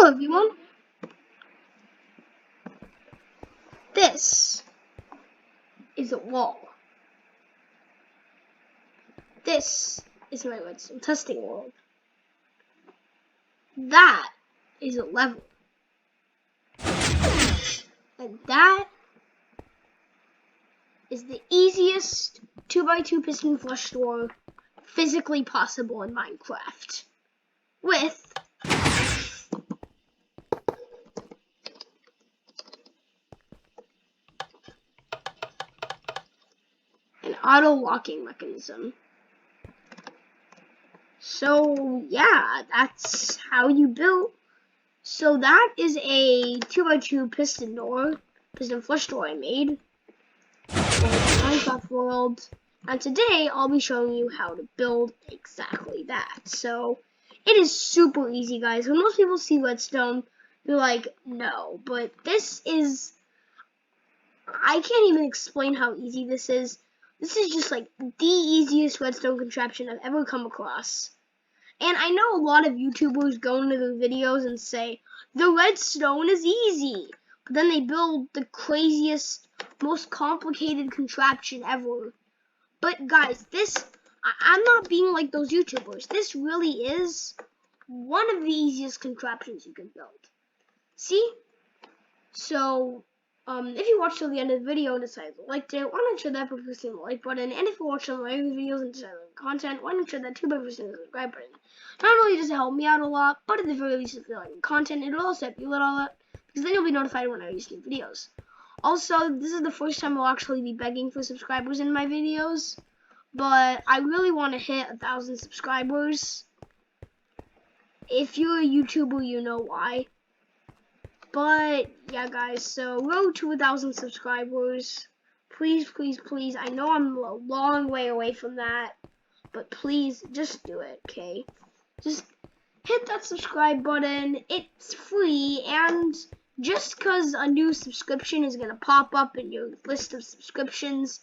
Hello everyone. This is a wall. This is my redstone testing world. That is a level. And that is the easiest 2x2 piston flush door physically possible in Minecraft. With an auto locking mechanism. So yeah, that's how you build. So that is a 2x2 piston flush door I made in Minecraft world. And today I'll be showing you how to build exactly that. So it is super easy, guys. When most people see redstone, they're like, no. But this is, I can't even explain how easy this is. This is just like the easiest redstone contraption I've ever come across. And I know a lot of YouTubers go into their videos and say, the redstone is easy. But then they build the craziest, most complicated contraption ever. But guys, I'm not being like those YouTubers. This really is one of the easiest contraptions you can build. See? So, if you watch till the end of the video and decide to like it, why not share that by pressing the like button? And if you watch some of my other videos and decide to like content, why not share that too by pressing the subscribe button? Not only does it help me out a lot, but at the very least, if you like content, it'll also help you out a lot, because then you'll be notified when I release new videos. Also, this is the first time I'll actually be begging for subscribers in my videos, but I really want to hit 1,000 subscribers. If you're a YouTuber, you know why. But yeah, guys, so road to 1,000 subscribers. Please, please, please. I know I'm a long way away from that, but please just do it, okay? Just hit that subscribe button. It's free, and just because a new subscription is going to pop up in your list of subscriptions,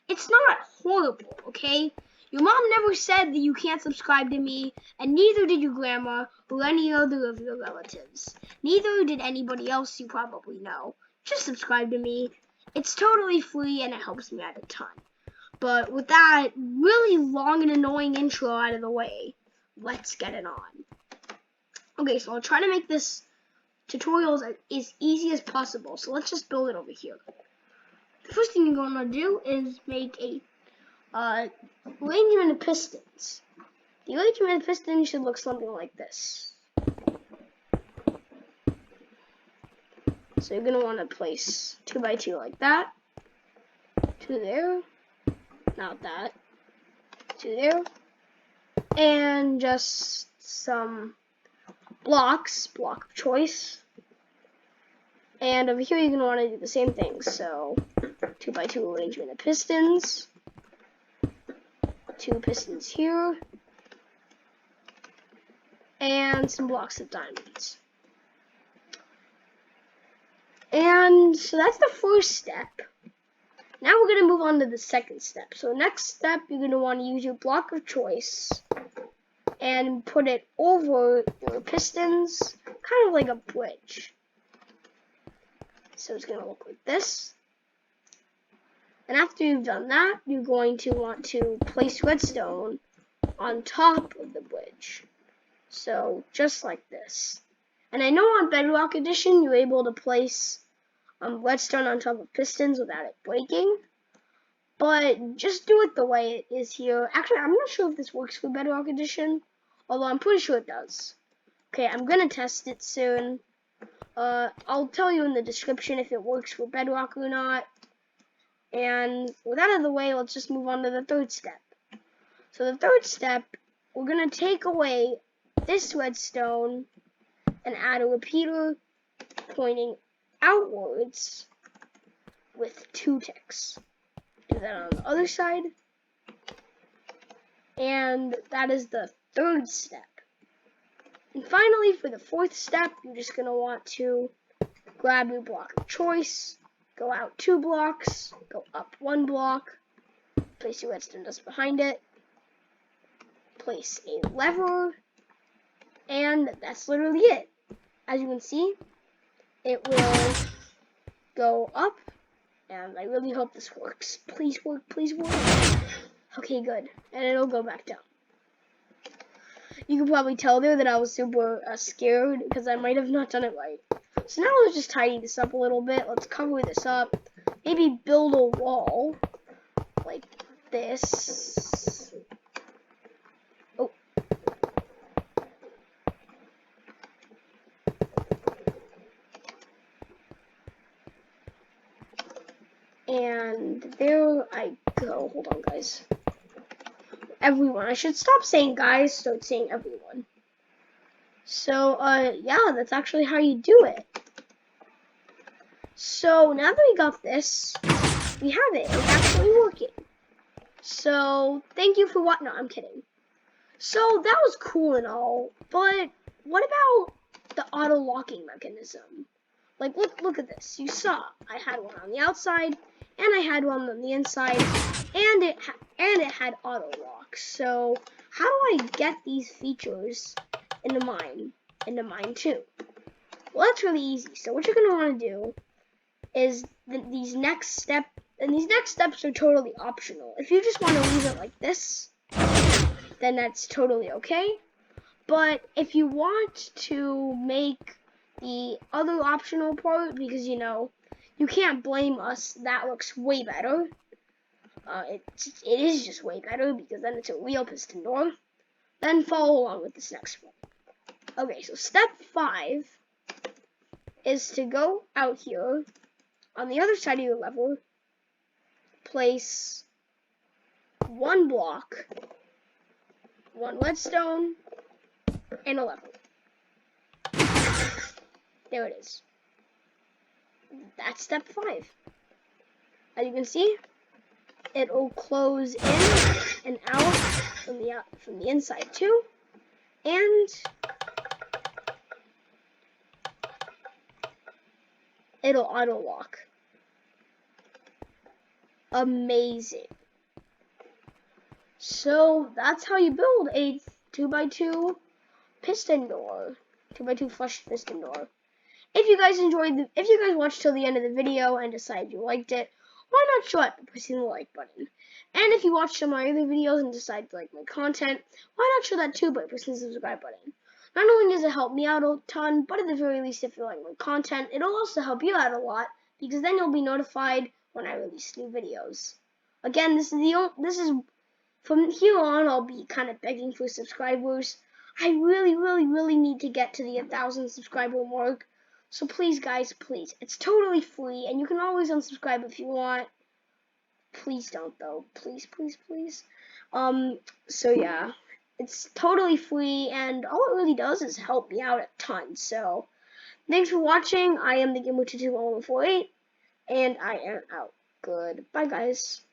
it's not horrible, okay? Your mom never said that you can't subscribe to me, and neither did your grandma or any other of your relatives. Neither did anybody else you probably know. Just subscribe to me. It's totally free, and it helps me out a ton. But with that really long and annoying intro out of the way, let's get it on. Okay, so I'll try to make this tutorial as easy as possible. So let's just build it over here. The first thing you're going to do is make a arrangement of pistons. The arrangement of pistons should look something like this. So you're going to want to place 2x2 like that, 2 there, not that, 2 there, and just some blocks, block of choice. And over here you're going to want to do the same thing. So 2x2 arrangement of pistons, 2 pistons here, and some blocks of diamonds. And so that's the first step. Now we're going to move on to the second step. So next step, you're going to want to use your block of choice and put it over your pistons, kind of like a bridge. So it's going to look like this. And after you've done that, you're going to want to place redstone on top of the bridge. So just like this. And I know on Bedrock Edition, you're able to place redstone on top of pistons without it breaking. But just do it the way it is here. Actually, I'm not sure if this works for Bedrock Edition, although I'm pretty sure it does. Okay, I'm going to test it soon. I'll tell you in the description if it works for Bedrock or not. And with that out of the way, let's just move on to the third step. So the third step, we're going to take away this redstone and add a repeater pointing outwards with 2 ticks. Do that on the other side. And that is the third step. And finally, for the fourth step, you're just going to want to grab your block of choice, go out 2 blocks, go up 1 block, place your redstone dust behind it, place a lever, and that's literally it. as you can see, it will go up, and I really hope this works. Please work, please work. Okay, good, and it'll go back down. You can probably tell there that I was super scared because I might have not done it right. So now let's just tidy this up a little bit. Let's cover this up. Maybe build a wall like this. Oh. And there I go. Hold on, guys. Everyone. I should stop saying guys, start saying everyone. So, yeah, that's actually how you do it. So, now that we got this, we have it. It's actually working. So, thank you for what? No, I'm kidding. So, that was cool and all, but what about the auto-locking mechanism? Like, look at this. You saw I had one on the outside, and I had one on the inside, and it had auto-lock. So, how do I get these features into mine 2? Well, that's really easy. So, what you're going to want to do is these next steps are totally optional. If you just want to leave it like this, then that's totally okay. But if you want to make the other optional part, because you know, you can't blame us, that looks way better. It is just way better because then it's a real piston door. Then follow along with this next one. Okay, so step 5 is to go out here on the other side of your lever, place 1 block, 1 redstone, and a lever. There it is. That's step 5. As you can see, it will close in and out from the inside too, and it'll auto lock. Amazing. So that's how you build a 2x2 piston door, 2x2 flush piston door. If you guys watched till the end of the video and decided you liked it, why not show it by pressing the like button? And if you watched some of my other videos and decided to like my content, why not show that too by pressing the subscribe button? Not only does it help me out a ton, but at the very least, if you like my content, it'll also help you out a lot because then you'll be notified when I release new videos. Again, this is from here on, I'll be kind of begging for subscribers. I really need to get to the 1,000 subscriber mark. So please, guys, please. It's totally free, and you can always unsubscribe if you want. Please don't, though. Please. So yeah, it's totally free, and all it really does is help me out a ton. So, thanks for watching. I am the Gamer22148, and I am out. Goodbye, guys.